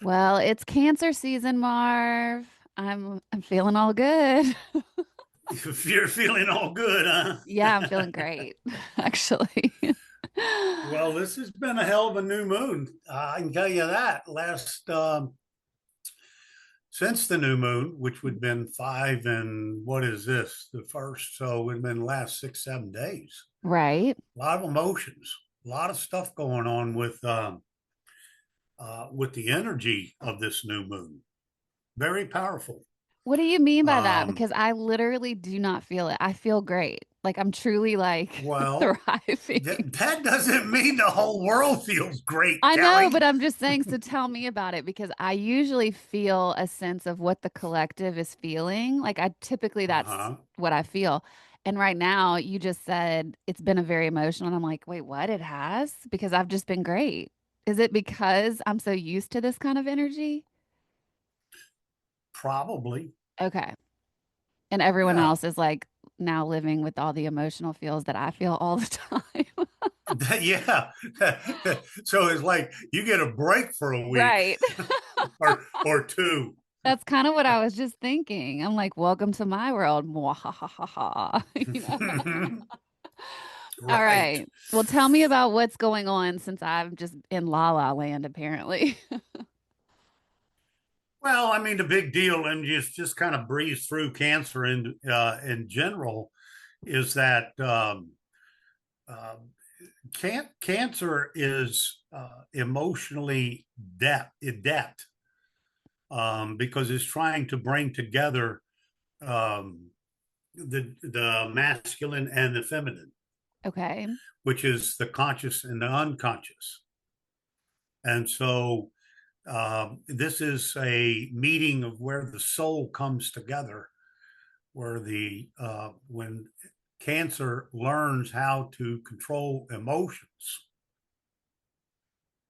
Well, it's cancer season, Marv. I'm feeling all good. If you're feeling all good, huh? Yeah, I'm feeling great, actually. Well, this has been a hell of a new moon. I can tell you that. Since the new moon, which would have been five, and what is this? The first, so it would have been the last 6, 7 days. Right. A lot of emotions, a lot of stuff going on with the energy of this new moon. Very powerful. What do you mean by that? Um, Because I literally do not feel it. I feel great. Like I'm truly like well, thriving. that doesn't mean the whole world feels great, I know, but Kelly. I'm just saying, so tell me about it because I usually feel a sense of what the collective is feeling. Like I typically that's Uh-huh. what I feel. And right now you just said it's been a very emotional and I'm like, wait, what? It has? Because I've just been great. Is it because I'm so used to this kind of energy? Probably. Okay. And everyone Yeah. else is like now living with all the emotional feels that I feel all the time. Yeah. So it's like you get a break for a week Right. or two. That's kind of what I was just thinking. I'm like, welcome to my world. Mwahahaha. You know? All Right. right. Well, tell me about what's going on since I'm just in La La Land, apparently. Well, I mean, the big deal, and just kind of breeze through cancer in general, is that uh, cancer is emotionally adept because it's trying to bring together um, the masculine and the feminine, Okay. which is the conscious and the unconscious. And so this is a meeting of where the soul comes together, where the when cancer learns how to control emotions,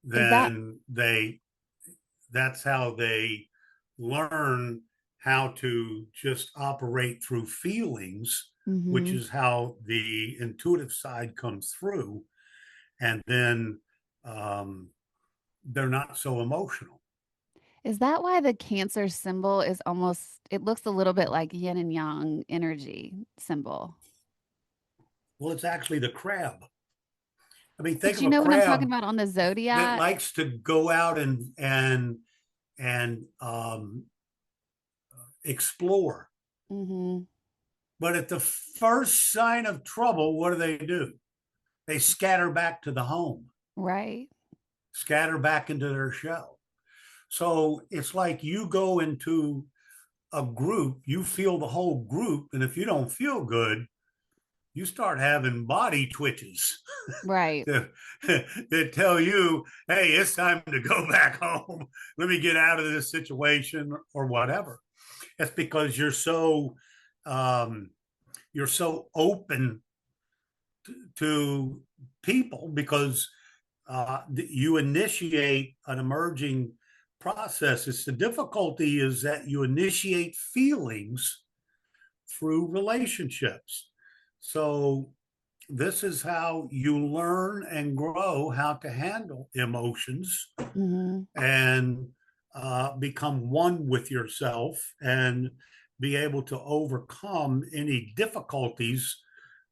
Is that then they that's how they learn how to just operate through feelings, which hmm is how the intuitive side comes through, and then um, they're not so emotional. is that why the cancer symbol is almost it looks a little bit like yin and yang energy symbol? Well, it's actually the crab. I mean, think But of you a know what I'm talking crab about on the that zodiac? likes to go out and explore. hmm But at the first sign of trouble, what do? They scatter back to the home, Right. scatter back into their shell. So it's like you go into a group, you feel the whole group, and if you don't feel good, you start having body twitches Right. that, that tell you, hey, it's time to go back home. Let me get out of this situation or whatever. That's because um, you're so open to people because you initiate an emerging process. It's the difficulty is that you initiate feelings through relationships. So this is how you learn and grow how to handle emotions hmm and become one with yourself and be able to overcome any difficulties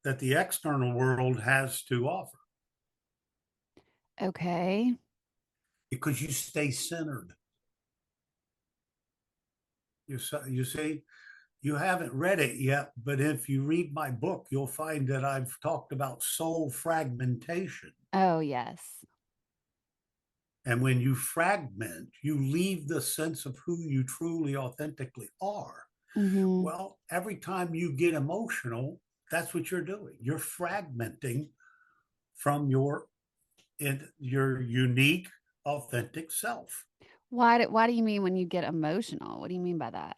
that the external world has to offer Okay. because you stay centered. You see, you haven't read it yet, but if you read my book, you'll find that I've talked about soul fragmentation. Oh, yes. And when you fragment, you leave the sense of who you truly authentically are. hmm Well, every time you get emotional, that's what you're doing. You're fragmenting from your unique, authentic self. Why do you mean when you get emotional? What do you mean by that?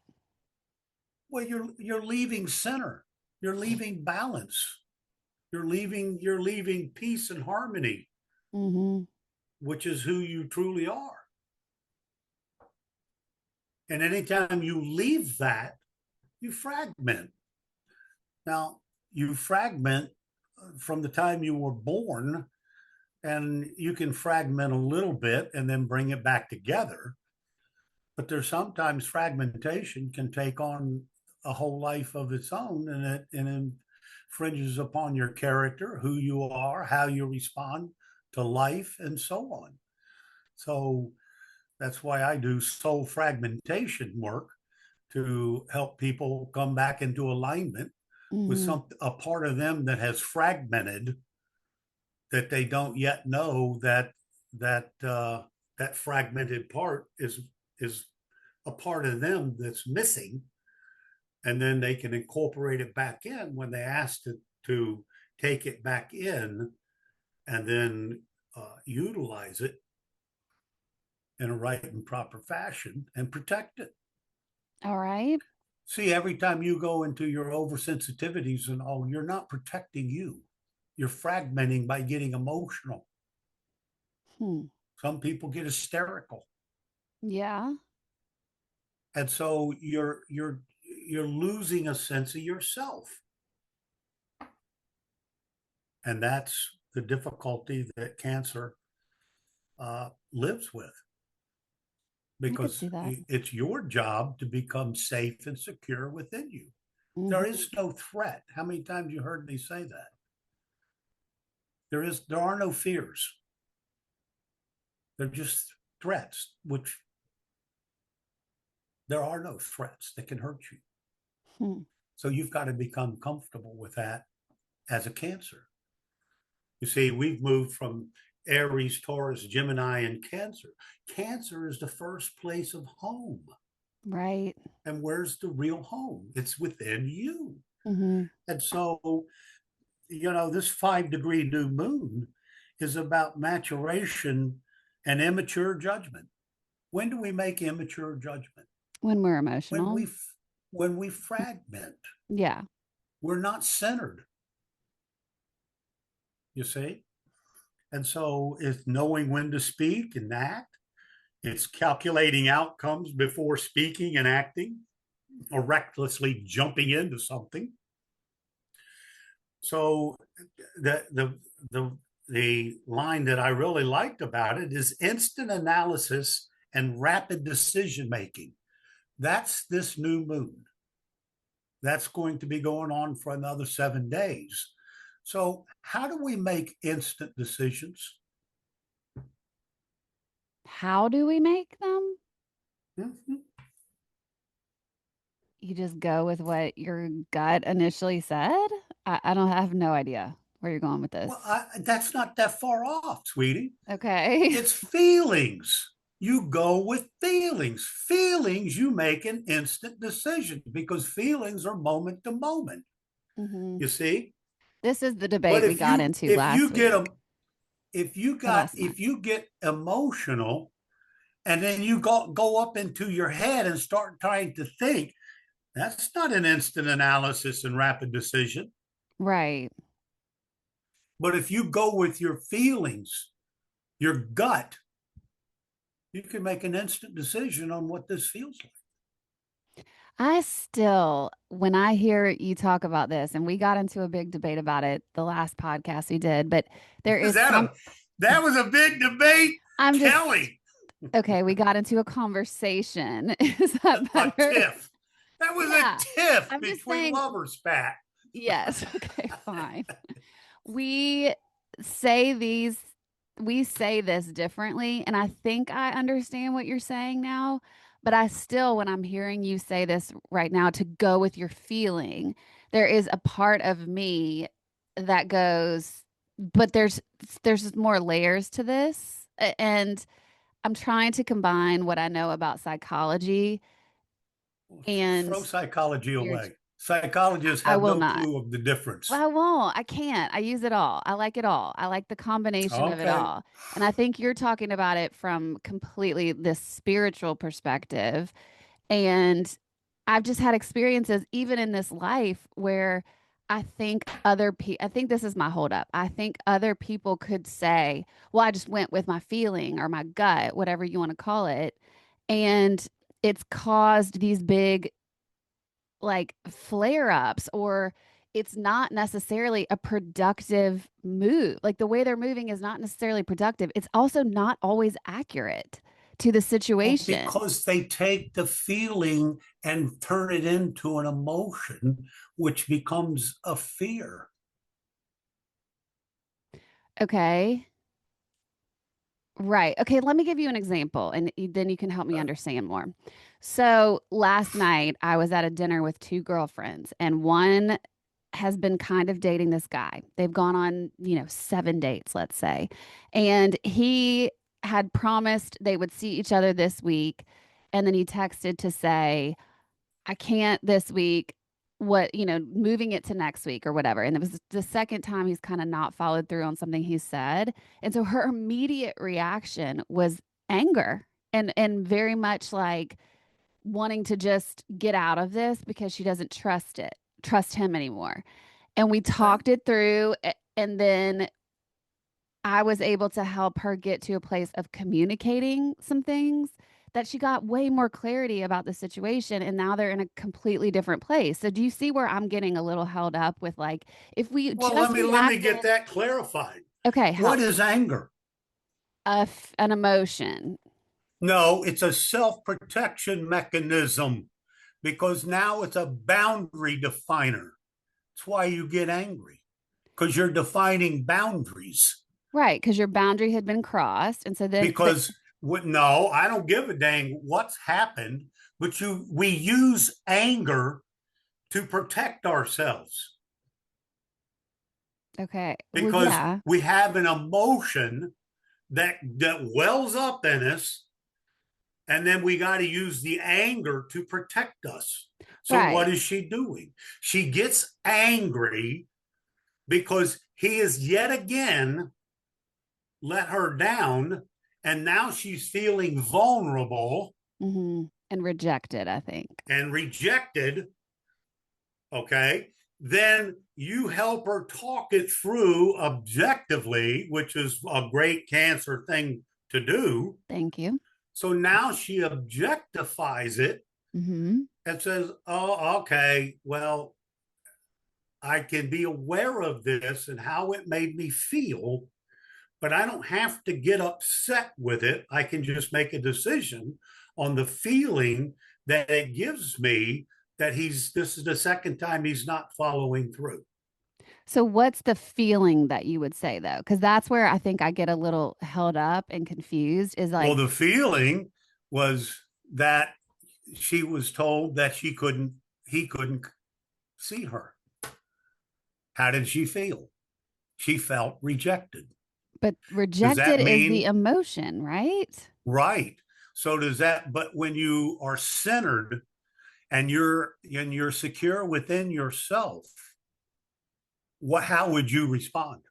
Well, you're leaving center. You're leaving balance. You're leaving peace and harmony, hmm which is who you truly are. And anytime you leave that, you fragment. Now, you fragment from the time you were born, and you can fragment a little bit and then bring it back together. But there's sometimes fragmentation can take on a whole life of its own, and it infringes upon your character, who you are, how you respond to life, and so on. So that's why I do soul fragmentation work to help people come back into alignment with Hmm. some a part of them that has fragmented, that they don't yet know that fragmented part is a part of them that's missing, and then they can incorporate it back in when they ask to take it back in, and then utilize it in a right and proper fashion and protect it. All right. See, every time you go into your oversensitivities and all, you're not protecting you. You're fragmenting by getting emotional. Hmm. Some people get hysterical. Yeah. And so you're losing a sense of yourself. And that's the difficulty that cancer lives with, I could because see that. it's your job to become safe and secure within you. There Hmm. is no threat. How many times you heard me say that? There are no fears. They're just threats, which there are no threats that can hurt you. Hmm. So you've got to become comfortable with that as a Cancer. You see, we've moved from Aries, Taurus, Gemini, and Cancer. Cancer is the first place of home. Right. And where's the real home? It's within you. Hmm. And so, this 5-degree new moon is about maturation and immature judgment. When do we make immature judgment? When we're When emotional. we fragment. Yeah. We're not centered, you see? And so it's knowing when to speak and act. It's calculating outcomes before speaking and acting, or recklessly jumping into something. So the the the the line that I really liked about it is instant analysis and rapid decision making. That's this new moon. That's going to be going on for another 7 days. So how do we make instant decisions? How do we make them? Mhm. You just go with what your gut initially said? I don't I have no idea where you're going with this. Well, that's not that far off, sweetie. Okay. It's feelings. You go with feelings. Feelings, you make an instant decision because feelings are moment to moment. Hmm. You see? This is the debate But we got into if last you get week them, or last month. if you get emotional, and then you go up into your head and start trying to think, that's not an instant analysis and rapid decision. Right. But if you go with your feelings, your gut, you can make an instant decision on what this feels like. I still, when I hear you talk about this, and we got into a big debate about it the last podcast we did, but there Is is that some, a that was a big debate, I'm just, Kelly? okay, we got into a conversation. Is that A better? tiff. That was a Yeah. tiff I'm just between saying, lovers, Pat. yes. Okay, fine. We say these, we say this differently, and I think I understand what you're saying now, but I still, when I'm hearing you say this right now, to go with your feeling, there is a part of me that goes, but there's more layers to this, and I'm trying to combine what I know about psychology and Throw psychology spiritual. away. Psychologists I have will no not. clue of the Well, difference. I won't. I can't. I use it all. I like it all. I like the combination of it Okay. all. And I think you're talking about it from completely this spiritual perspective. And I've just had experiences, even in this life, where I think this is my holdup. I think other people could say, well, I just went with my feeling or my gut, whatever you want to call it. And it's caused these big like flare ups, or it's not necessarily a productive move. Like the way they're moving is not necessarily productive. It's also not always accurate to the Well, situation. because they take the feeling and turn it into an emotion, which becomes a fear. Okay. Right. Okay, let me give you an example and then you can help me understand more. So, last night I was at a dinner with two girlfriends and one has been kind of dating this guy. They've gone on, 7 dates, let's say. And he had promised they would see each other this week. And then he texted to say, I can't this week. What, moving it to next week or whatever. And it was the second time he's kind of not followed through on something he said. And so her immediate reaction was anger and very much like wanting to just get out of this because she doesn't trust him anymore. And we Okay. talked it through. And then I was able to help her get to a place of communicating some things that she got way more clarity about the situation. And now they're in a completely different place. So, do you see where I'm getting a little held up with like, if we Well, just let me reacted, get that clarified. okay, What help, is anger? an emotion. No, it's a self-protection mechanism because now it's a boundary definer. That's why you get angry because you're defining boundaries. Right. Because your boundary had been crossed. And so then, but Because no, I don't give a dang what's happened, but we use anger to protect ourselves okay. Well, because yeah. we have an emotion that wells up in us, and then we got to use the anger to protect us. So what Right. is she doing? She gets angry because he is yet again let her down, and now she's feeling vulnerable And rejected, I think. and rejected. Okay, then you help her talk it through objectively, which is a great cancer thing to do. Thank you. So now she objectifies it Hmm. and says, oh, okay, well, I can be aware of this and how it made me feel, but I don't have to get upset with it. I can just make a decision on the feeling that it gives me that this is the second time he's not following through. So, what's the feeling that you would say though? Because that's where I think I get a little held up and confused is Well, like, the feeling was that she was told that he couldn't see her. How did she feel? She felt rejected. but Does rejected that is the mean emotion, right? right? So does that, but when you are centered and you're secure within yourself, how would you respond?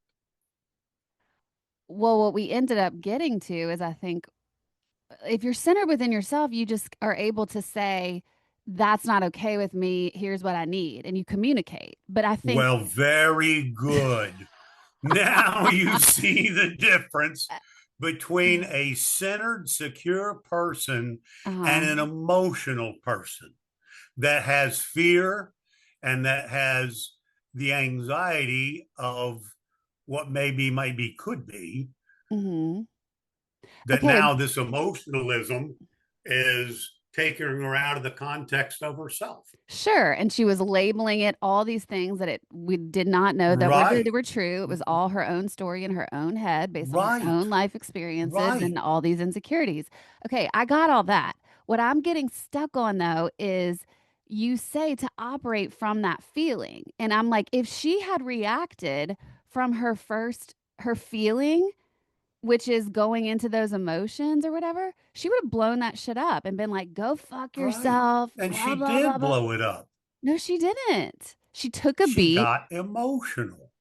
Well, what we ended up getting to is I think if you're centered within yourself, you just are able to say, that's not okay with me. Here's what I need. And you communicate. But I think, Well, very good. Now you see the difference between a centered, secure person and uh, an emotional person that has fear and that has the anxiety of what maybe could be, mhm. that Okay. now this emotionalism is taking her out of the context of herself. Sure. And she was labeling it all these things that we did not know that they Right, were true. It was all her own story in her own head based on her right, own life experiences right. and all these insecurities. Okay, I got all that. What I'm getting stuck on though is you say to operate from that feeling. And I'm like, if she had reacted from her feeling, which is going into those emotions or whatever, she would have blown that shit up and been like, go fuck Right. yourself, And blah, she blah, blah, did blah. blow it up. No, she didn't. She took a She beat, got emotional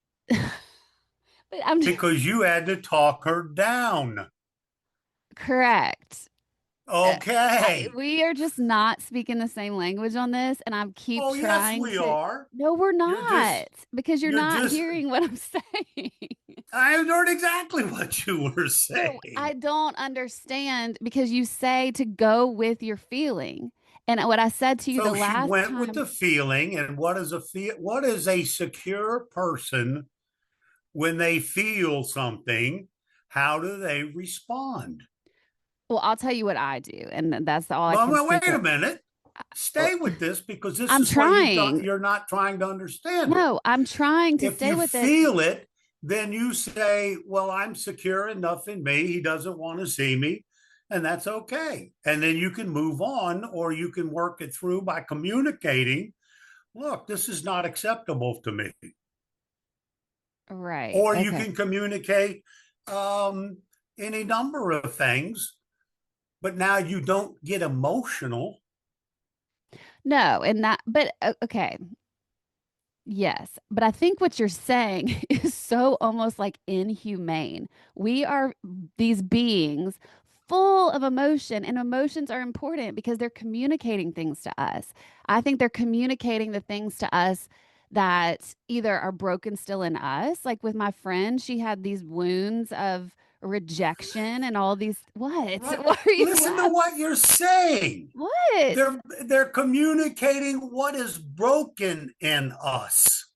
but I'm because you had to talk her down. correct. Uh, Okay. we are just not speaking the same language on this, and I keep Oh, yes, trying we to. are. No, we're You're just, not, because you're you're not just, hearing what I'm saying. I heard exactly what you were But saying. I don't understand because you say to go with your feeling. And what I said to you the So she last went with time, the feeling. And what is a secure person when they feel something? How do they respond? Well, I'll tell you what I do, and that's all I Well, can wait speak a of. minute. Uh, Stay with this because this I'm is what trying. you're not trying to understand it. No, I'm trying to If stay you with it. feel it, then you say, "Well, I'm secure enough in me. He doesn't want to see me." And that's okay. And then you can move on, or you can work it through by communicating, look, this is not acceptable to me. Right. Or you Okay. can communicate um, any number of things, but now you don't get emotional. No, and that, but okay. Yes, but I think what you're saying is so almost like inhumane. We are these beings full of emotion, and emotions are important because they're communicating things to us. I think they're communicating the things to us that either are broken still in us. Like with my friend, she had these wounds of rejection and all these. What? Right. Why are you Listen to laughing? what you're saying. What? They're communicating what is broken in us.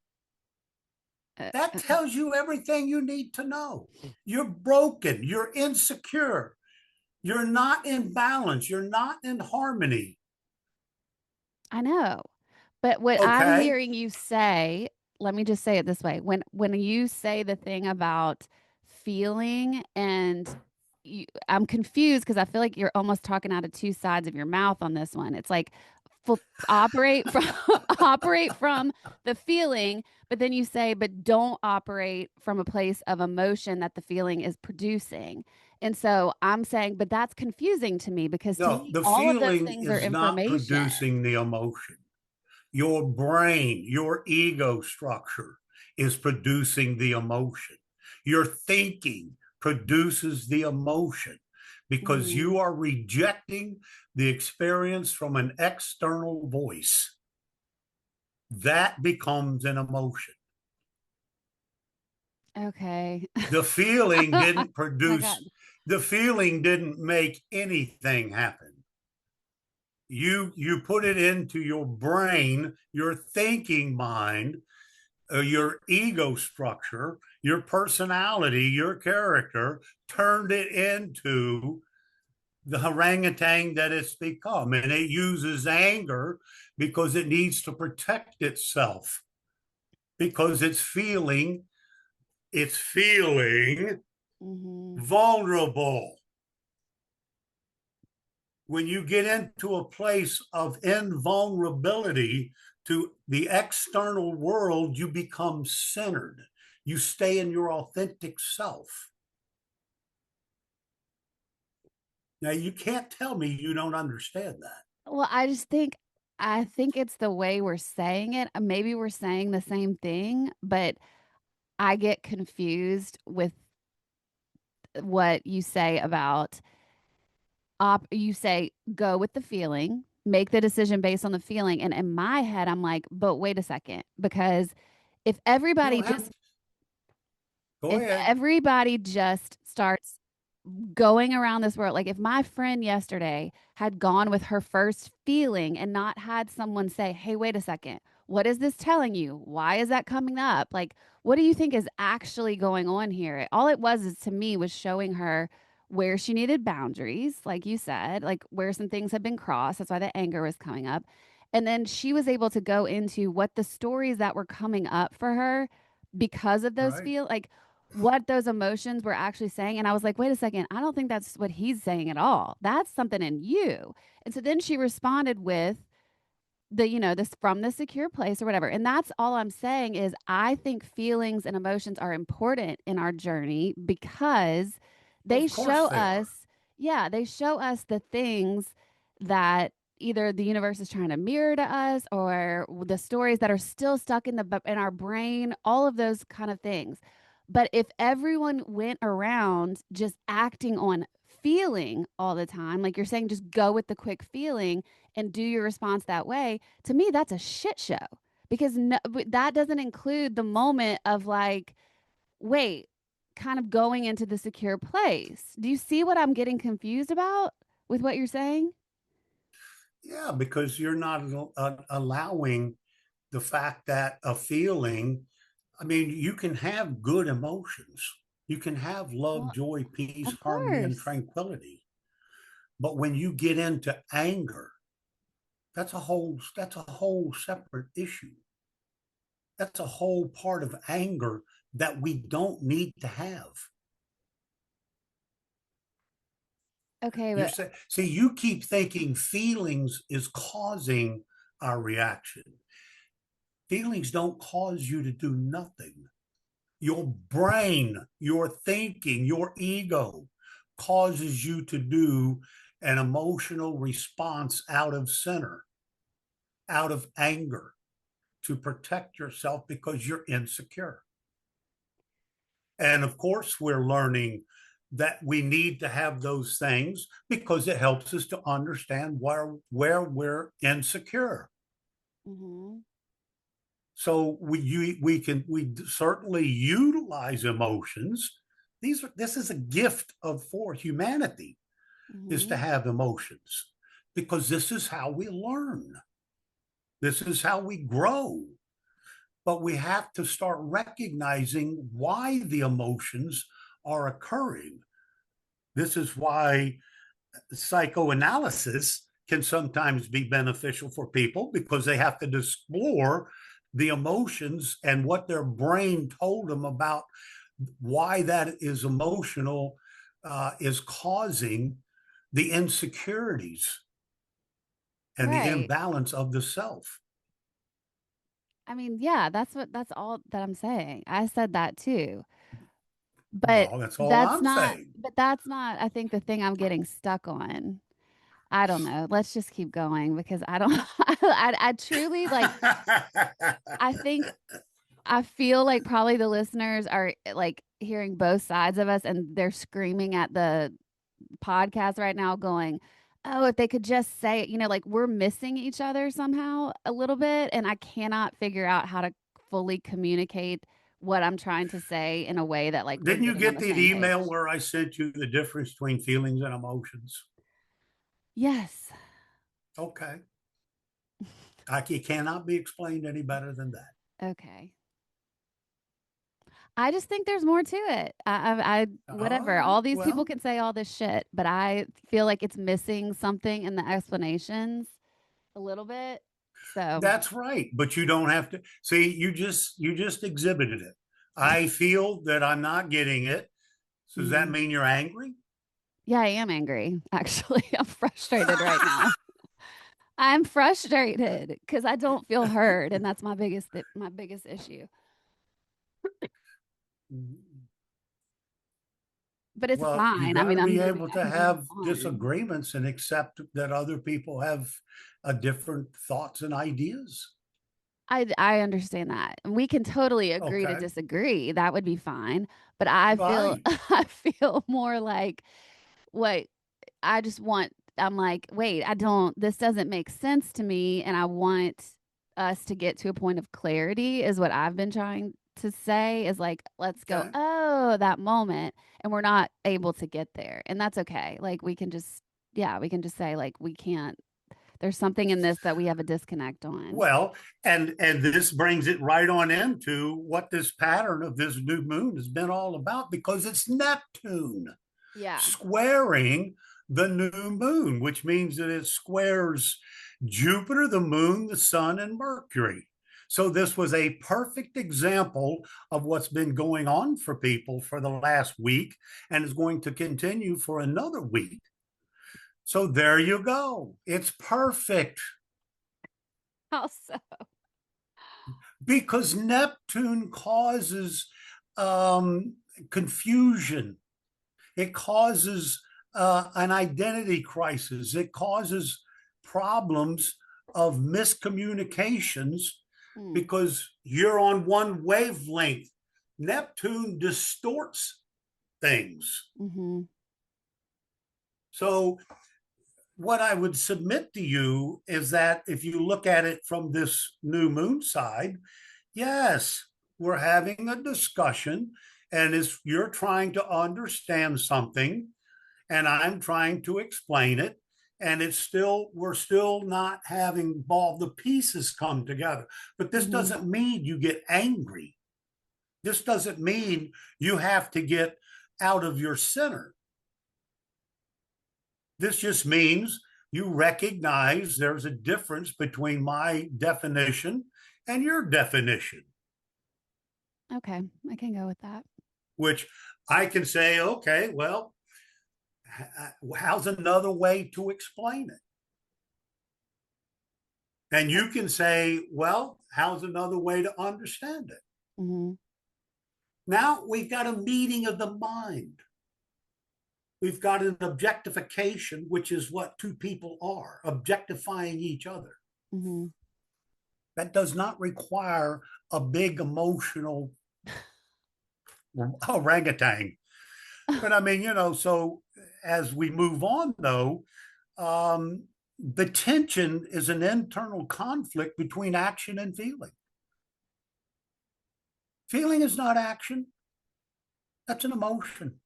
Uh, That uh, tells you everything you need to know. You're broken, you're insecure, you're not in balance, you're not in harmony. I know. But what I'm Okay? hearing you say, let me just say it this way. When you say the thing about feeling and I'm confused because I feel like you're almost talking out of two sides of your mouth on this one. It's like f operate from operate from the feeling, but then you say, but don't operate from a place of emotion that the feeling is producing. And so I'm saying, but that's confusing to me because to No, me, the all of those feeling things are is not information. producing the emotion. Your brain, your ego structure is producing the emotion. Your thinking produces the emotion because Mm, you are rejecting the experience from an external voice. That becomes an emotion. okay. The feeling didn't I got, produce, the feeling didn't make anything happen. You put it into your brain, your thinking mind, your ego structure, your personality, your character, turned it into the orangutan that it's become. And it uses anger because it needs to protect itself, because it's feeling hmm. vulnerable. When you get into a place of invulnerability to the external world, you become centered. You stay in your authentic self. Now, you can't tell me you don't understand that. Well, I think it's the way we're saying it. Maybe we're saying the same thing, but I get confused with what you say about you say go with the feeling, make the decision based on the feeling. And in my head, I'm like, but wait a second, because if You everybody don't have just to. Go if ahead. everybody just starts going around this world. Like if my friend yesterday had gone with her first feeling and not had someone say, "Hey, wait a second. What is this telling you? Why is that coming up? Like, what do you think is actually going on here?" All it was is to me was showing her where she needed boundaries, like you said, like where some things had been crossed. That's why the anger was coming up. And then she was able to go into what the stories that were coming up for her because of those Right. feel like what those emotions were actually saying. And I was like, wait a second, I don't think that's what he's saying at all. That's something in you. And so then she responded with this from the secure place or whatever. And that's all I'm saying is I think feelings and emotions are important in our journey because they Of show course they are. us, yeah, they show us the things that either the universe is trying to mirror to us or the stories that are still stuck in our brain, all of those kind of things. But if everyone went around just acting on feeling all the time, like you're saying, just go with the quick feeling and do your response that way, to me, that's a shit show because no, that doesn't include the moment of like, wait, kind of going into the secure place. Do you see what I'm getting confused about with what you're saying? Yeah, because you're not allowing the fact that a feeling, I mean, you can have good emotions. You can have love, Well, joy, peace, of harmony, and course. tranquility. But when you get into anger, that's a whole separate issue. That's a whole part of anger that we don't need to have. Okay, You're but saying, see, you keep thinking feelings is causing our reaction. Feelings don't cause you to do nothing. Your brain, your thinking, your ego causes you to do an emotional response out of center, out of anger, to protect yourself because you're insecure. And of course, we're learning that we need to have those things because it helps us to understand where we're insecure. mhm, So we certainly utilize emotions. This is a gift of for humanity, is to mhm, have emotions, because this is how we learn. This is how we grow. But we have to start recognizing why the emotions are occurring. This is why psychoanalysis can sometimes be beneficial for people, because they have to explore the emotions and what their brain told them about why that is emotional, is causing the insecurities and the right. imbalance of the self. I mean, yeah, that's all that I'm saying. I said that too. But Well, that's all I'm saying. that's not, I think, the thing I'm getting stuck on. I don't know. Let's just keep going because I don't I truly like I think I feel like probably the listeners are like hearing both sides of us and they're screaming at the podcast right now going, "Oh, if they could just say it," like we're missing each other somehow a little bit and I cannot figure out how to fully communicate what I'm trying to say in a way that like we're Didn't you getting on get the the same email page. where I sent you the difference between feelings and emotions? Yes. Okay. It cannot be explained any better than that. Okay. I just think there's more to it. All Whatever. right. All these people Well, can say all this shit, but I feel like it's missing something in the explanations a little bit. So, that's right. But you don't have to see, you just exhibited it. I feel that I'm not getting it. So does that mhm. mean you're angry? Yeah, I am angry. Actually, I'm frustrated right now. I'm frustrated because I don't feel heard, and that's my biggest issue. But it's Well, you fine. I got mean, to be I'm moving. able I to can move have on. disagreements and accept that other people have a different thoughts and ideas. I understand that. And we can totally agree to Okay. disagree. That would be fine. But I feel Right. I feel more like what I just want. I'm like, wait, I don't, this doesn't make sense to me. And I want us to get to a point of clarity, is what I've been trying to say is like, let's go, Okay. oh, that moment. And we're not able to get there. And that's okay. Like, we can just, yeah, we can just say, like, we can't, there's something in this that we have a disconnect on. Well, and this brings it right on into what this pattern of this new moon has been all about, because it's Neptune Yeah. squaring the new moon, which means that it squares Jupiter, the moon, the sun, and Mercury. So this was a perfect example of what's been going on for people for the last week and is going to continue for another week. So there you go. It's perfect Also, because Neptune causes um, confusion. It causes an identity crisis. It causes problems of miscommunications mm, because you're on one wavelength. Neptune distorts things. hmm, So, what I would submit to you is that if you look at it from this new moon side, yes, we're having a discussion, and as you're trying to understand something, and I'm trying to explain it, and we're still not having all the pieces come together. But this hmm. doesn't mean you get angry. This doesn't mean you have to get out of your center. This just means you recognize there's a difference between my definition and your definition, Okay, I can go with that. which I can say, okay, well, how's another way to explain it? And you can say, well, how's another way to understand it? Mm-hmm. Now we've got a meeting of the mind. We've got an objectification, which is what two people are, objectifying each other. Mm-hmm. That does not require a big emotional orangutan. But I mean, so as we move on, though, the tension is an internal conflict between action and feeling. Feeling is not action, that's an emotion.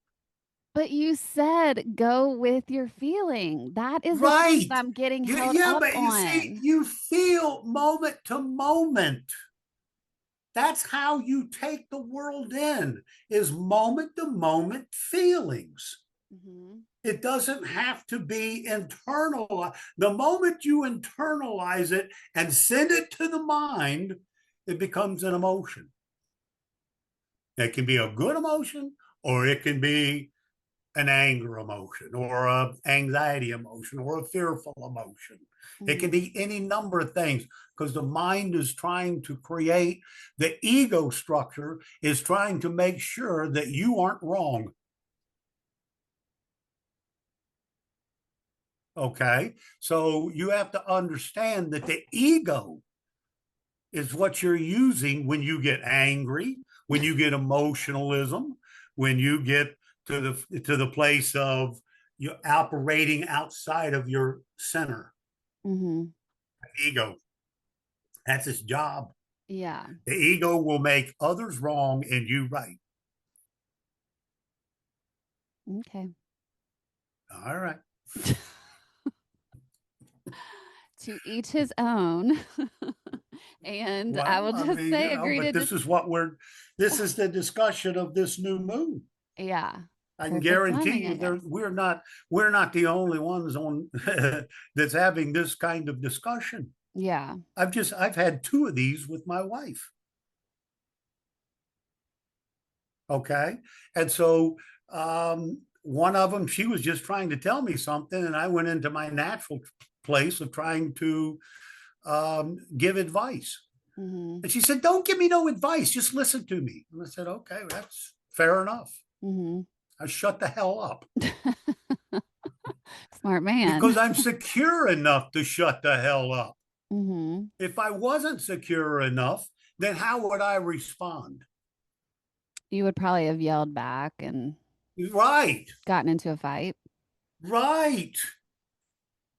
But you said go with your feeling. That is the thing Right. that I'm getting Yeah, held yeah, up but you see, on. you feel moment to moment. That's how you take the world in, is moment to moment feelings. Mm-hmm. It doesn't have to be internal. The moment you internalize it and send it to the mind, it becomes an emotion. It can be a good emotion, or it can be an anger emotion, or a anxiety emotion, or a fearful emotion. It can Mm-hmm. be any number of things, because the mind is trying to create, the ego structure is trying to make sure that you aren't wrong. Okay. So you have to understand that the ego is what you're using when you get angry, when you get emotionalism, when you get to the place of you operating outside of your center. Mm-hmm. Ego. That's its job. Yeah. The ego will make others wrong and you right. Okay. All right. To each his own. And I Well, will I just mean, say, agree but to this dis. is this is the discussion of this new moon. Yeah. I can Perfect guarantee timing, you I guess. we're not the only ones on that's having this kind of discussion. Yeah. I've had two of these with my wife. Okay. And so one of them, she was just trying to tell me something, and I went into my natural place of trying to give advice. Mm-hmm. And she said, "Don't give me no advice, just listen to me." And I said, "Okay, that's fair enough." Mm-hmm. I shut the hell up Smart because man. I'm secure enough to shut the hell up. Mm-hmm. If I wasn't secure enough, then how would I respond? You would probably have yelled back and Right, gotten into a fight. right.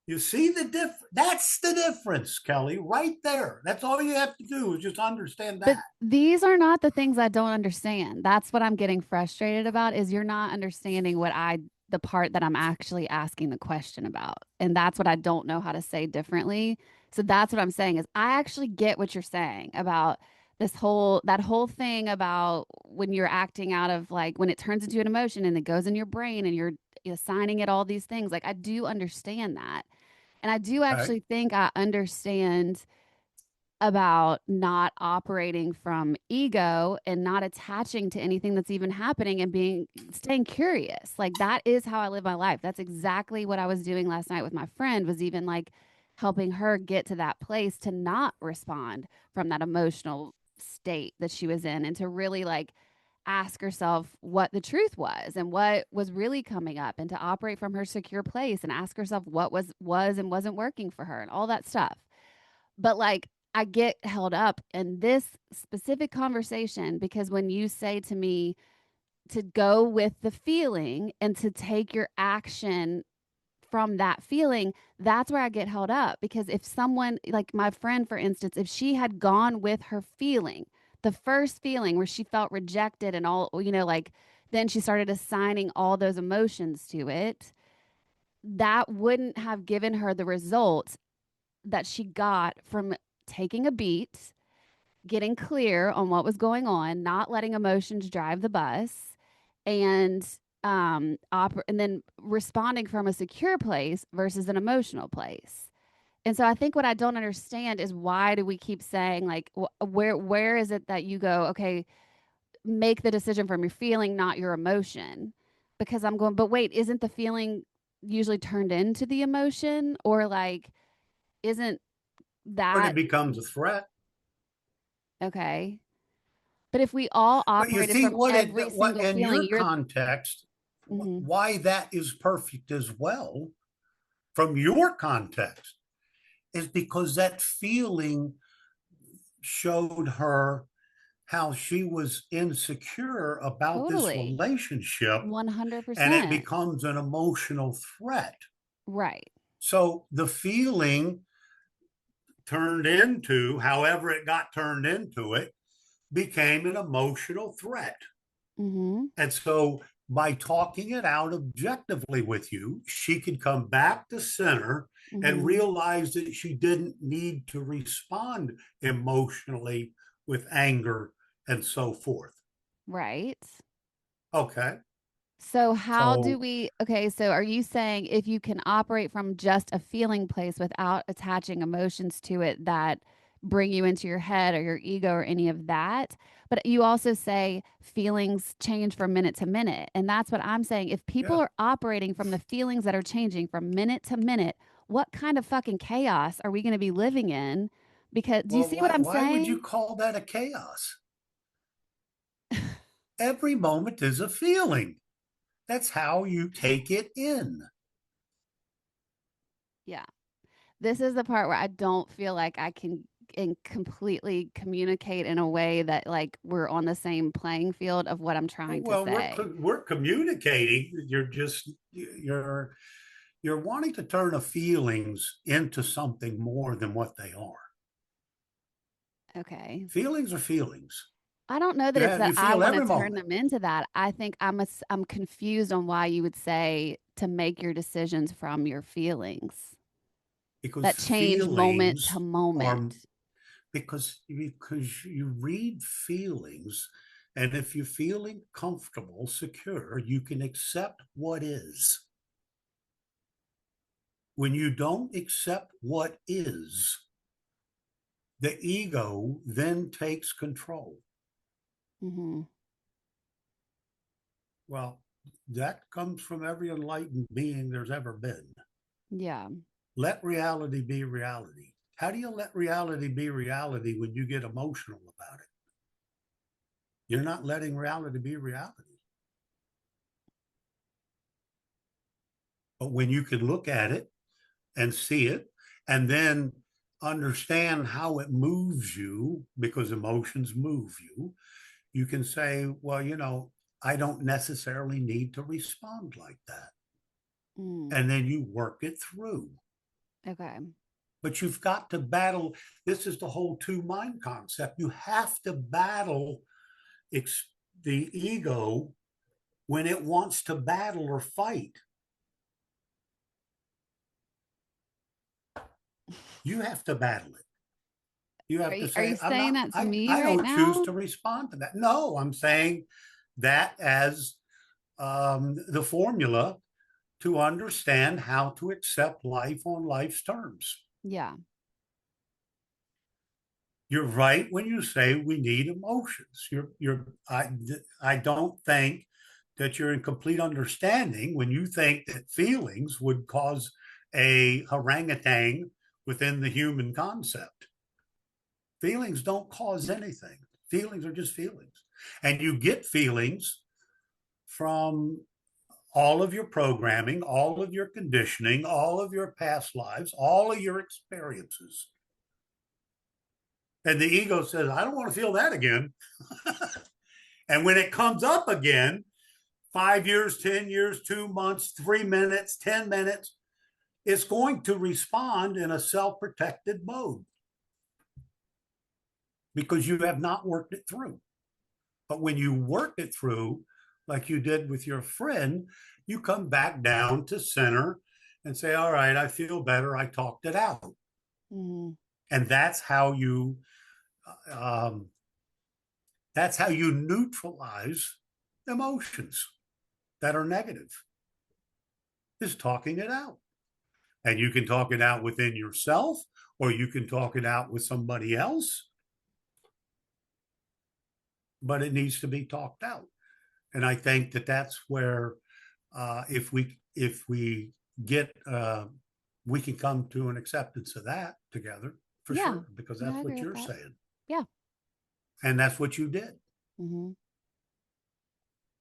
You see the That's the difference, Kelly, right there. That's all you have to do is just understand But that. these are not the things I don't understand. That's what I'm getting frustrated about is you're not understanding the part that I'm actually asking the question about. And that's what I don't know how to say differently. So that's what I'm saying is I actually get what you're saying about that whole thing about when you're acting out of like when it turns into an emotion and it goes in your brain and you're assigning it all these things. Like I do understand that. And I do Okay. actually think I understand about not operating from ego and not attaching to anything that's even happening and being staying curious. Like that is how I live my life. That's exactly what I was doing last night with my friend was even like helping her get to that place to not respond from that emotional state that she was in and to really like ask herself what the truth was and what was really coming up and to operate from her secure place and ask herself what was and wasn't working for her and all that stuff. But like I get held up in this specific conversation because when you say to me to go with the feeling and to take your action from that feeling, that's where I get held up. Because if someone, like my friend, for instance, if she had gone with her feeling, the first feeling where she felt rejected and all, like then she started assigning all those emotions to it, that wouldn't have given her the results that she got from taking a beat, getting clear on what was going on, not letting emotions drive the bus, and and then responding from a secure place versus an emotional place. And so I think what I don't understand is why do we keep saying like where is it that you go, okay, make the decision from your feeling, not your emotion? Because I'm going, but wait, isn't the feeling usually turned into the emotion, or like isn't when it that becomes a threat. okay? But if we all But you operated see from what every what single in feeling, your you're context, mm-hmm, why that is perfect as well from your context is because that feeling showed her how she was insecure about this totally relationship, and it 100%. becomes an emotional threat. Right. So the feeling turned into, however it got turned into it, became an emotional threat. Mm-hmm. And so by talking it out objectively with you, she could come back to center and Mm-hmm. realize that she didn't need to respond emotionally with anger and so forth. Right. Okay. So how do So, we, okay, so are you saying if you can operate from just a feeling place without attaching emotions to it that bring you into your head or your ego or any of that? But you also say feelings change from minute to minute. And that's what I'm saying. If people yeah. are operating from the feelings that are changing from minute to minute, what kind of fucking chaos are we going to be living in? Because do you Well, see what I'm why would you saying? call that a chaos? Every moment is a feeling. That's how you take it in. Yeah. This is the part where I don't feel like I can completely communicate in a way that like we're on the same playing field of what I'm trying to Well, say. we're communicating. You're wanting to turn a feelings into something more than what they are. Okay. Feelings are feelings. I don't know that it's that You I feel want to every turn moment. them into that. I think I'm confused on why you would say to make your decisions from your feelings Because that change moment to feelings are moment. because you read feelings, and if you're feeling comfortable, secure, you can accept what is. When you don't accept what is, the ego then takes control. Mm-hmm. Well, that comes from every enlightened being there's ever been. Yeah. Let reality be reality. How do you let reality be reality when you get emotional about it? You're not letting reality be reality. But when you can look at it and see it and then understand how it moves you, because emotions move you, you can say, well, I don't necessarily need to respond like that. Mm. And then you work it through. Okay. But you've got to battle. This is the whole two mind concept. You have to battle the ego when it wants to battle or fight. You have to battle it. You have to Are say, you saying that to me I right don't choose now? to respond to that. No, I'm saying that as the formula to understand how to accept life on life's terms. Yeah. You're right when you say we need emotions. I don't think that you're in complete understanding when you think that feelings would cause a orangutan within the human concept. Feelings don't cause anything. Feelings are just feelings. And you get feelings from all of your programming, all of your conditioning, all of your past lives, all of your experiences. And the ego says, I don't want to feel that again. And when it comes up again, 5 years, 10 years, 2 months, 3 minutes, 10 minutes, it's going to respond in a self protected mode because you have not worked it through. But when you work it through, like you did with your friend, you come back down to center and say, all right, I feel better. I talked it out. Mm. And um, that's how you neutralize emotions. that are negative, is talking it out. And you can talk it out within yourself, or you can talk it out with somebody else, but it needs to be talked out. And I think that that's where, if we get, we can come to an acceptance of that together for Yeah. sure, because Yeah, I that's agree what with you're that. saying, Yeah. and that's what you did. Hmm.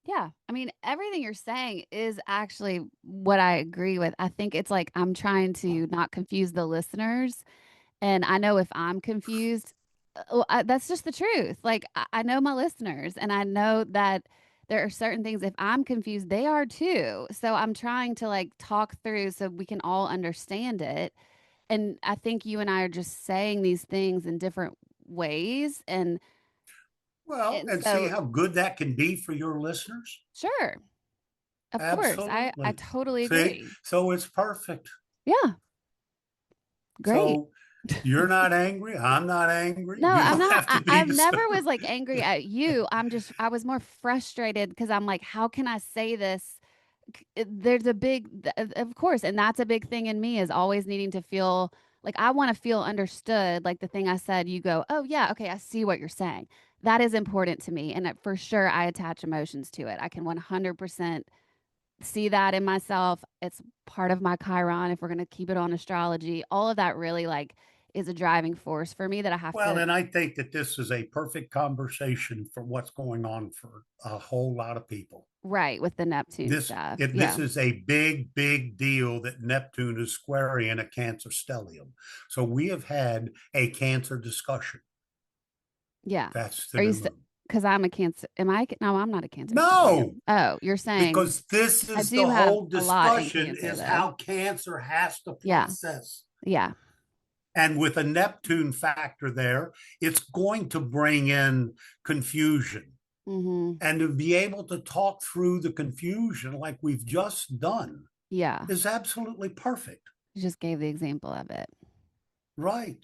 Yeah. I mean, everything you're saying is actually what I agree with. I think it's like I'm trying to not confuse the listeners. And I know if I'm confused, that's just the truth. Like, I know my listeners, and I know that there are certain things, if I'm confused, they are too. So I'm trying to like talk through so we can all understand it. And I think you and I are just saying these things in different ways. Well, And and see so, how good that can be for your listeners. sure, of course, I Absolutely. totally See, agree. so it's perfect. Yeah, great. So you're not angry. I'm not angry. No, We I'm don't not. have to be I've the never same. was like angry at you. I was more frustrated because I'm like, how can I say this? There's a big, of course, and that's a big thing in me is always needing to feel like I want to feel understood. Like the thing I said, you go, oh, yeah, okay, I see what you're saying. That is important to me. And for sure, I attach emotions to it. I can 100% see that in myself. It's part of my Chiron, if we're going to keep it on astrology. All of that really like is a driving force for me that I have Well, to. and I think that this is a perfect conversation for what's going on for a whole lot of people. Right, with the Neptune This stuff. this Yeah. is a big, big deal that Neptune is squaring a Cancer stellium. So we have had a Cancer discussion. Yeah. That's the Are you new st moon. because I'm a Cancer. Am I? No, I'm not a Cancer stellium. No, Oh, you're saying because this I is the do have whole a lot in discussion Cancer is though. how Cancer has to Yeah. process. Yeah. And with a Neptune factor there, it's going to bring in confusion. Mm-hmm. And to be able to talk through the confusion like we've just done Yeah. is absolutely perfect. You just gave the example of it. Right.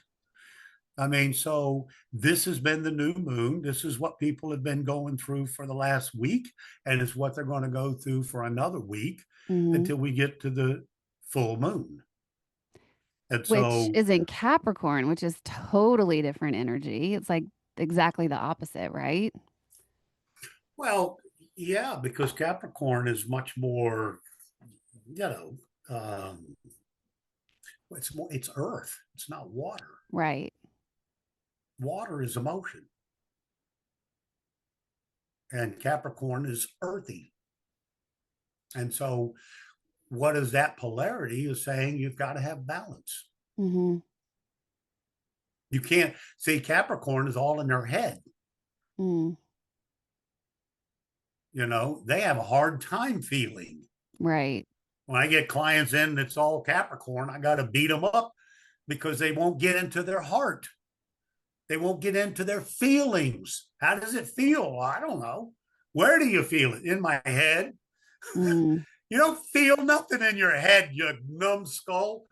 I mean, so this has been the new moon. This is what people have been going through for the last week, and it's what they're going to go through for another week Mm-hmm. until we get to the full moon. And Which so, is in Capricorn, which is totally different energy. It's like exactly the opposite, right? well, yeah, because Capricorn is much more, you know, it's earth. It's not water. Right. Water is emotion, and Capricorn is earthy. And so, what is that polarity is saying you've got to have balance. Mm-hmm. You can't see Capricorn is all in their head. Mm. They have a hard time feeling. Right. When I get clients in that's all Capricorn, I got to beat them up because they won't get into their heart. They won't get into their feelings. How does it feel? I don't know. Where do you feel it? In my head? Mm. You don't feel nothing in your head, you numbskull.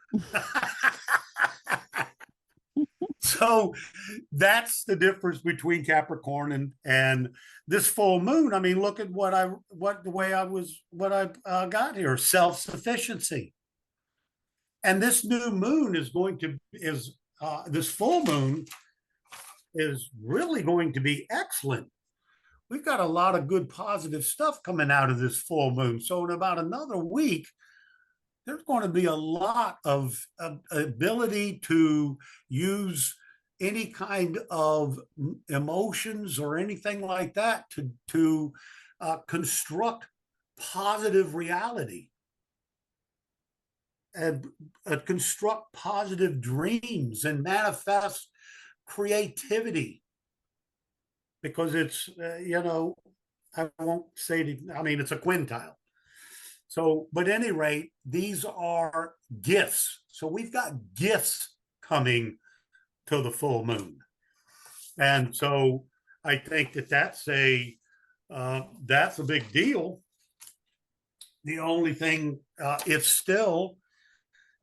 So that's the difference between Capricorn and this full moon. I mean, look at what the way I was what I got here, self sufficiency. And this new moon is going to is this full moon is really going to be excellent. We've got a lot of good positive stuff coming out of this full moon. So in about another week, there's going to be a lot of ability to use any kind of emotions or anything like that to construct positive reality and construct positive dreams and manifest creativity because it's I won't say it, I mean it's a quintile. So, but at any rate, these are gifts. So we've got gifts coming to the full moon, and so I think that that's a big deal. The only thing it still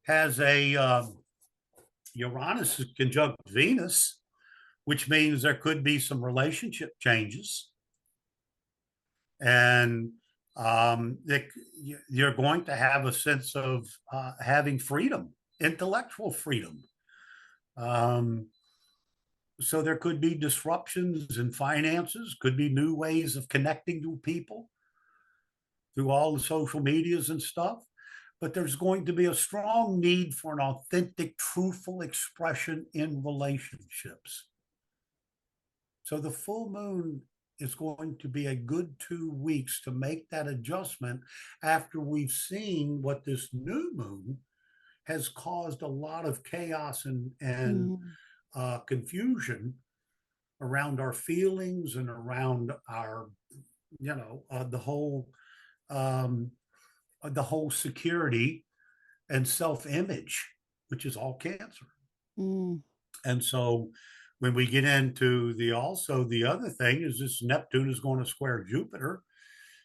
has a Uranus conjunct Venus, which means there could be some relationship changes, and that you're going to have a sense of having freedom, intellectual freedom. Um, so there could be disruptions in finances, could be new ways of connecting to people through all the social medias and stuff. But there's going to be a strong need for an authentic, truthful expression in relationships. So the full moon is going to be a good 2 weeks to make that adjustment after we've seen what this new moon has caused a lot of chaos and Mm-hmm. confusion around our feelings and around our, um, the whole security and self-image, which is all Cancer. Mm. And so when we get into the other thing is this Neptune is going to square Jupiter.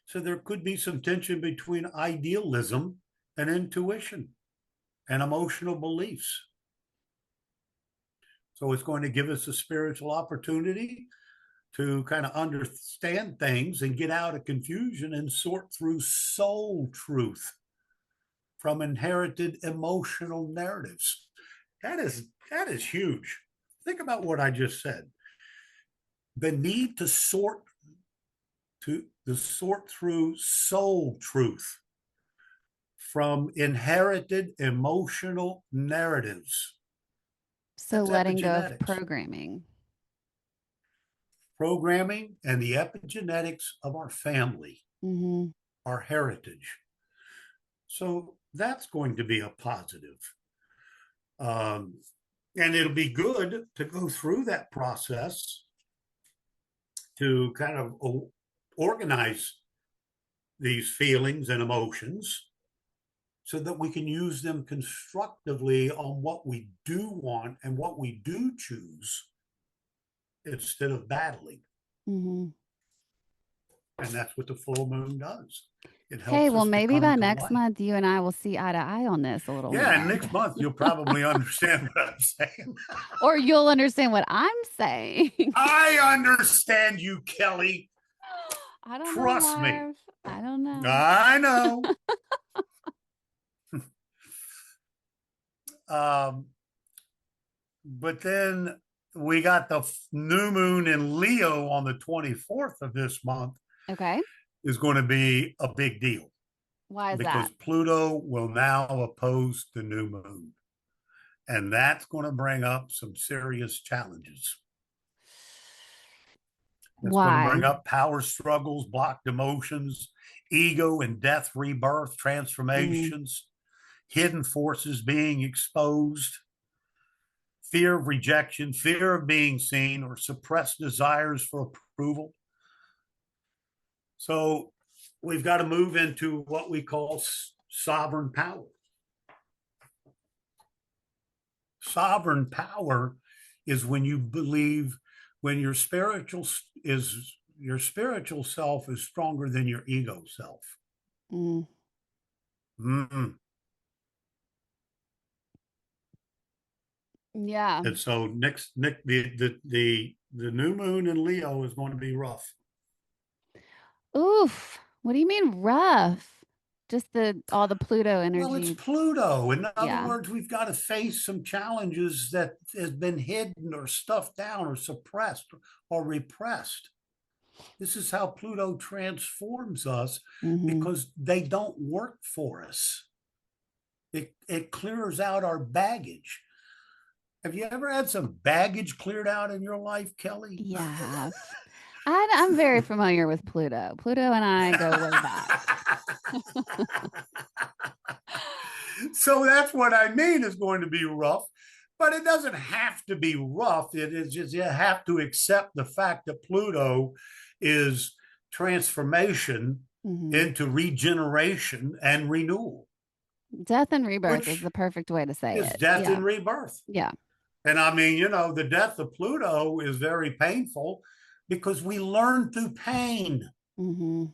So there could be some tension between idealism and intuition and emotional beliefs. So it's going to give us a spiritual opportunity to kind of understand things and get out of confusion and sort through soul truth from inherited emotional narratives. That is huge. Think about what I just said. The need to sort through soul truth from inherited emotional narratives. So That's letting go of epigenetics. programming. Programming and the epigenetics of our family, Mm-hmm. our heritage. So that's going to be a positive. Um, and it'll be good to go through that process to kind of organize these feelings and emotions so that we can use them constructively on what we do want and what we do choose instead of battling. Mm-hmm. And that's what the full moon does. It Hey, helps well, us to maybe come by to next light. month, you and I will see eye to eye on this a little Yeah, and more. next month you'll probably understand what I'm saying. Or you'll understand what I'm saying. I understand you, Kelly. I don't know, Trust me. Marv. I don't know. I know. um, but then we got the new moon in Leo on the 24th of this month Okay. is going to be a big deal Why is because that? Pluto will now oppose the new moon. And that's going to bring up some serious challenges. It's going to Why? bring up power struggles, blocked emotions, ego and death, rebirth, Mm, transformations, hidden forces being exposed, fear of rejection, fear of being seen, or suppressed desires for approval. So we've got to move into what we call sovereign power. Sovereign power is when you believe when your spiritual self is stronger than your ego self. mm. Mm-mm. Yeah. And so the new moon in Leo is going to be rough. Oof. What do you mean rough? Just the all the Pluto Well, it's energy. Pluto. In other Yeah. words, we've got to face some challenges that has been hidden or stuffed down or suppressed or repressed. This is how Pluto transforms us Mm-hmm. because they don't work for us. It clears out our baggage. Have you ever had some baggage cleared out in your life, Kelly? Yeah, I have. I'm very familiar with Pluto. Pluto and I go way back. So that's what I mean is going to be rough, but it doesn't have to be rough. It is just you have to accept the fact that Pluto is transformation Hmm. into regeneration and renewal, Death and rebirth is which the perfect way to say is it. death Yeah. and rebirth. Yeah. And I mean, the death of Pluto is very painful because we learn through pain. Hmm.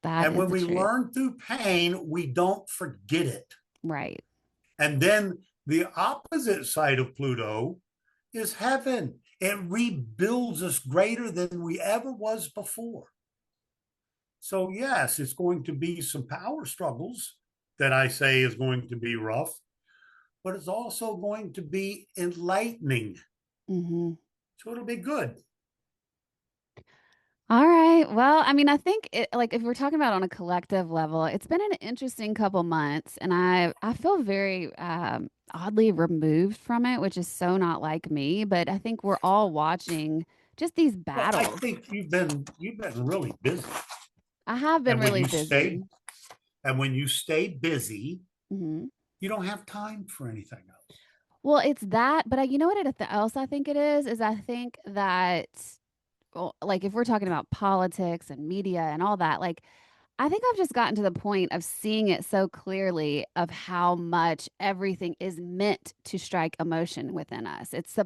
That And is when the we truth. learn through pain, we don't forget it. Right. And then the opposite side of Pluto is heaven. It rebuilds us greater than we ever was before. So, yes, it's going to be some power struggles that I say is going to be rough, but it's also going to be enlightening. Hmm. So, it'll be good. All right. Well, I mean, I think like if we're talking about on a collective level, it's been an interesting couple months, and I feel very oddly removed from it, which is so not like me. But I think we're all watching just these Well, I battles. think you've been really busy. I have been And when really you stay busy. and when you stay busy, Hmm. you don't have time for anything else. Well, it's that, but you know what else I think it is I think that, well, like if we're talking about politics and media and all that, like I think I've just gotten to the point of seeing it so clearly of how much everything is meant to strike emotion within us. It's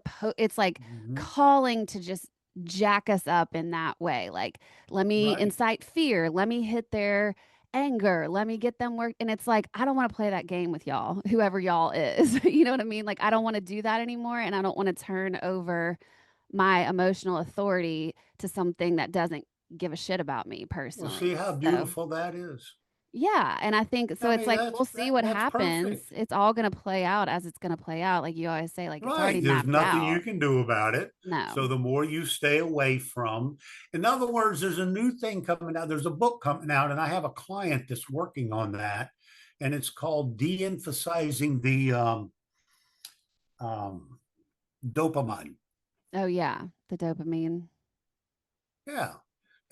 like Mm-hmm. calling to just jack us up in that way. Like, let me Right. incite fear, let me hit their anger, let me get them work. And it's like, I don't want to play that game with y'all, whoever y'all is. You know what I mean? Like, I don't want to do that anymore. And I don't want to turn over my emotional authority to something that doesn't give a shit about me Well, see personally. how So, beautiful that is. yeah, and I think so I it's mean, like we'll see what that's happens. perfect. It's all going to play out as it's going to play out. Like you always say, like it's already Right. There's mapped nothing you out. can do about it. So No. the more you stay away from, in other words, there's a new thing coming out. There's a book coming out, and I have a client that's working on that, and it's called de-emphasizing the um, dopamine. Oh yeah, the dopamine. Yeah.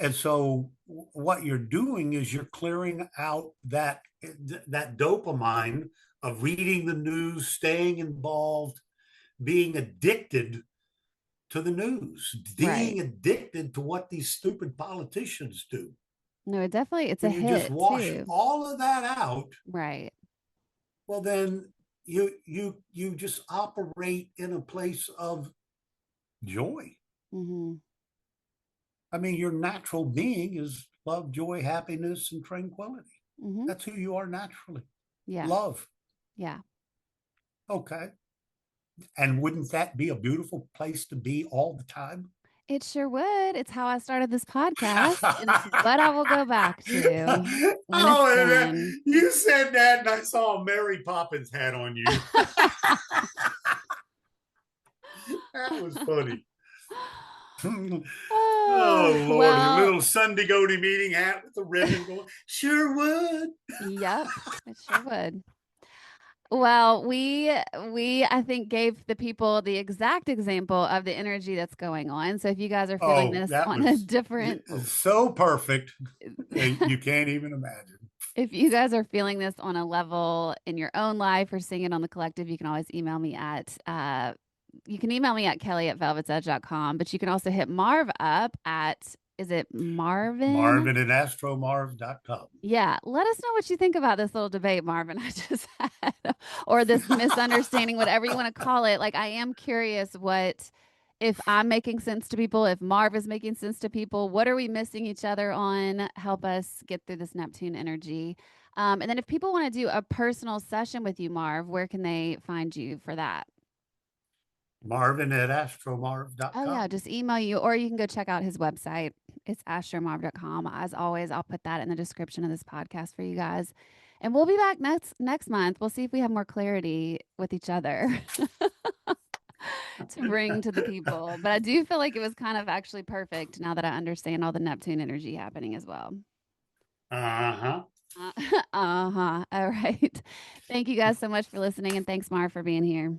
And so what you're doing is you're clearing out that dopamine of reading the news, staying involved, being addicted to the news, Right. being addicted to what these stupid politicians do. No, it's a When you just hit wash too. all of that out, Right. well then you just operate in a place of joy. Mm-hmm. I mean, your natural being is love, joy, happiness, and tranquility. Mm-hmm. That's who you are naturally. Yeah. Love. Yeah. Okay. And wouldn't that be a beautiful place to be all the time? It sure would. It's how I started this podcast, and it's what I will go back to when it's Oh, done. you said that, and I saw a Mary Poppins hat on you. That was funny. Oh Lordy, a Well, little Sunday goatee meeting hat with the ribbon going. Sure would. yep, it sure would. Well, we I think gave the people the exact example of the energy that's going on. So if you guys are feeling Oh, this that on a was different so perfect. You can't even imagine. if you guys are feeling this on a level in your own life or seeing it on the collective, you can always email me at you can email me at kelly@velvetsedge.com, but you can also hit Marv up at, is it Marvin? Marvin at astromarv.com. Yeah, let us know what you think about this little debate, Marvin. I just had, or this misunderstanding, whatever you want to call it. Like, I am curious what, if I'm making sense to people, if Marv is making sense to people, what are we missing each other on? Help us get through this Neptune energy. And then if people want to do a personal session with you, Marv, where can they find you for that? Marvin at Oh yeah, astromarv.com. just email you, or you can go check out his website. It's astrology.com. As always, I'll put that in the description of this podcast for you guys. And we'll be back next month. We'll see if we have more clarity with each other to bring to the people. But I do feel like it was kind of actually perfect now that I understand all the Neptune energy happening as well. Uh-huh. Uh huh. All right. Thank you guys so much for listening, and thanks, Mar, for being here.